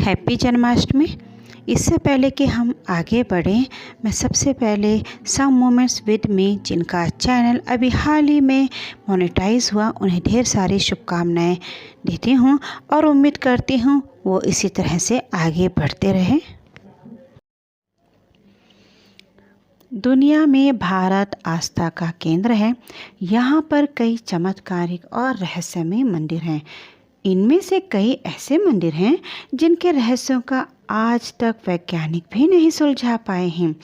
Happy Janmashtami. इससे पहले कि हम आगे बढ़ें, मैं सबसे पहले सम मोमेंट्स विद मी जिनका चैनल अभी हाल ही में मोनेटाइज हुआ, उन्हें ढेर सारी शुभकामनाएं देती हूं और उम्मीद करती हूं वो इसी तरह से आगे बढ़ते रहें। दुनिया में भारत आस्था का केंद्र है। यहाँ पर कई चमत्कारिक और रहस्यमय मंदिर हैं। इनमें से कई ऐसे मंदिर हैं जिनके रहस्यों का आज तक वैज्ञानिक भी नहीं सुलझा पाए हैं।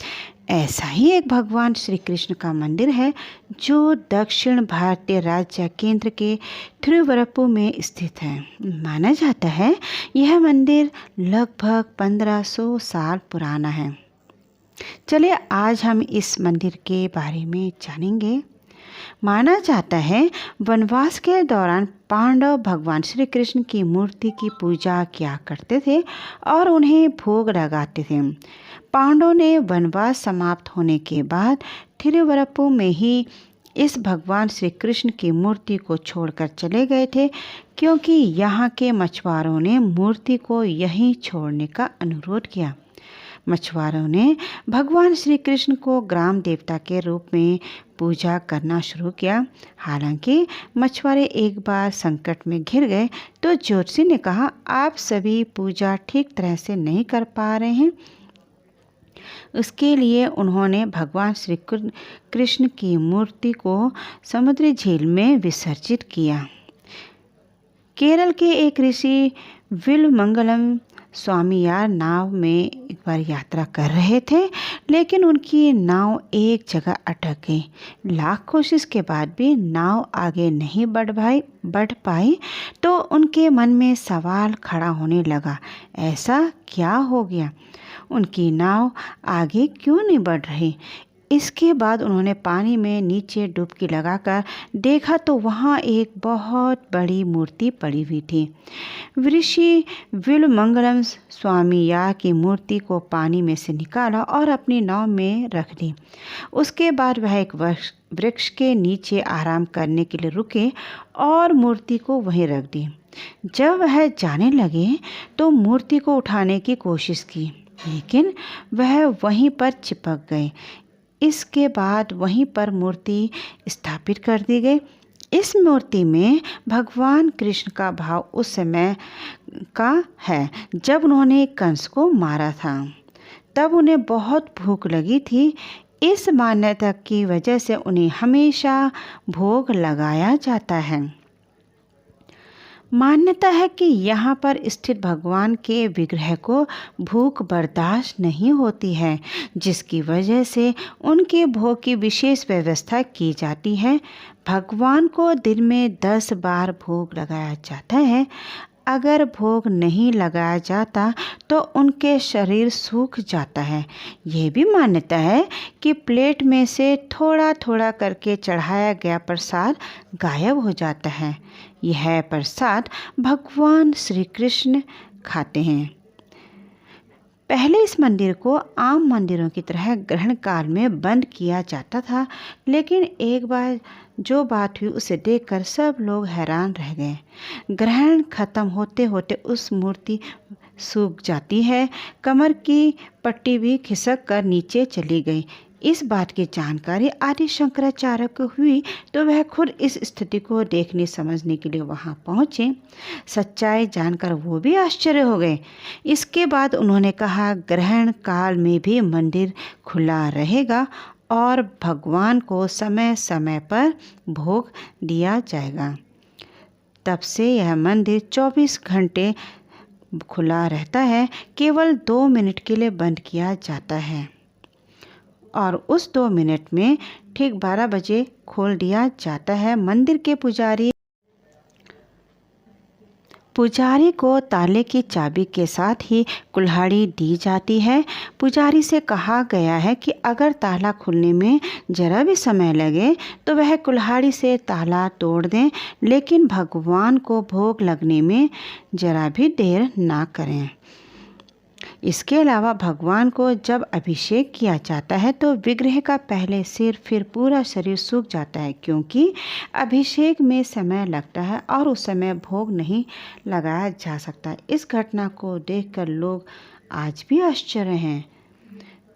ऐसा ही एक भगवान श्री कृष्ण का मंदिर है जो दक्षिण भारतीय राज्य केंद्र के थिरुवरप्पुर में स्थित है। माना जाता है यह मंदिर लगभग 1500 साल पुराना है। चलिए आज हम इस मंदिर के बारे में जानेंगे। माना जाता है वनवास के दौरान पांडव भगवान श्री कृष्ण की मूर्ति की पूजा किया करते थे और उन्हें भोग लगाते थे। पांडवों ने वनवास समाप्त होने के बाद थिरुवरप्पुर में ही इस भगवान श्री कृष्ण की मूर्ति को छोड़कर चले गए थे, क्योंकि यहाँ के मछुआरों ने मूर्ति को यहीं छोड़ने का अनुरोध किया। मछुआरों ने भगवान श्री कृष्ण को ग्राम देवता के रूप में पूजा करना शुरू किया। हालांकि मछुआरे एक बार संकट में घिर गए तो ज्योतिषी ने कहा, आप सभी पूजा ठीक तरह से नहीं कर पा रहे हैं। उसके लिए उन्होंने भगवान श्री कृष्ण की मूर्ति को समुद्री झील में विसर्जित किया। केरल के एक ऋषि विल्वमंगलम स्वामीयार नाव में एक बार यात्रा कर रहे थे, लेकिन उनकी नाव एक जगह अटक गई। लाख कोशिश के बाद भी नाव आगे नहीं बढ़ पाई तो उनके मन में सवाल खड़ा होने लगा, ऐसा क्या हो गया? उनकी नाव आगे क्यों नहीं बढ़ रही? इसके बाद उन्होंने पानी में नीचे डुबकी लगाकर देखा तो वहाँ एक बहुत बड़ी मूर्ति पड़ी हुई थी। ऋषि विल्वमंगलम स्वामीयार की मूर्ति को पानी में से निकाला और अपनी नाव में रख दी। उसके बाद वह एक वृक्ष के नीचे आराम करने के लिए रुके और मूर्ति को वहीं रख दी। जब वह जाने लगे तो मूर्ति को उठाने की कोशिश की, लेकिन वह वहीं पर चिपक गए। इसके बाद वहीं पर मूर्ति स्थापित कर दी गई। इस मूर्ति में भगवान कृष्ण का भाव उस समय का है जब उन्होंने कंस को मारा था। तब उन्हें बहुत भूख लगी थी। इस मान्यता की वजह से उन्हें हमेशा भोग लगाया जाता है। मान्यता है कि यहाँ पर स्थित भगवान के विग्रह को भूख बर्दाश्त नहीं होती है, जिसकी वजह से उनके भोग की विशेष व्यवस्था की जाती है। भगवान को दिन में 10 बार भोग लगाया जाता है। अगर भोग नहीं लगाया जाता तो उनके शरीर सूख जाता है। यह भी मान्यता है कि प्लेट में से थोड़ा थोड़ा करके चढ़ाया गया प्रसाद गायब हो जाता है। यह प्रसाद भगवान श्री कृष्ण खाते हैं। पहले इस मंदिर को आम मंदिरों की तरह ग्रहण काल में बंद किया जाता था, लेकिन एक बार जो बात हुई उसे देखकर सब लोग हैरान रह गए। ग्रहण खत्म होते होते उस मूर्ति सूख जाती है। कमर की पट्टी भी खिसक कर नीचे चली गई। इस बात की जानकारी आदि शंकराचार्य को हुई तो वह खुद इस स्थिति को देखने समझने के लिए वहां पहुंचे। सच्चाई जानकर वो भी आश्चर्य हो गए। इसके बाद उन्होंने कहा, ग्रहण काल में भी मंदिर खुला रहेगा और भगवान को समय समय पर भोग दिया जाएगा। तब से यह मंदिर 24 घंटे खुला रहता है। केवल 2 मिनट के लिए बंद किया जाता है और उस 2 मिनट में ठीक 12 बजे खोल दिया जाता है। मंदिर के पुजारी को ताले की चाबी के साथ ही कुल्हाड़ी दी जाती है। पुजारी से कहा गया है कि अगर ताला खुलने में जरा भी समय लगे तो वह कुल्हाड़ी से ताला तोड़ दें, लेकिन भगवान को भोग लगने में जरा भी देर ना करें। इसके अलावा भगवान को जब अभिषेक किया जाता है तो विग्रह का पहले सिर फिर पूरा शरीर सूख जाता है, क्योंकि अभिषेक में समय लगता है और उस समय भोग नहीं लगाया जा सकता। इस घटना को देखकर लोग आज भी आश्चर्य हैं।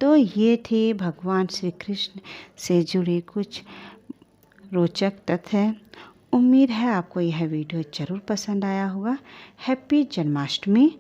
तो ये थे भगवान श्री कृष्ण से जुड़े कुछ रोचक तथ्य। उम्मीद है आपको यह वीडियो ज़रूर पसंद आया होगा। हैप्पी जन्माष्टमी।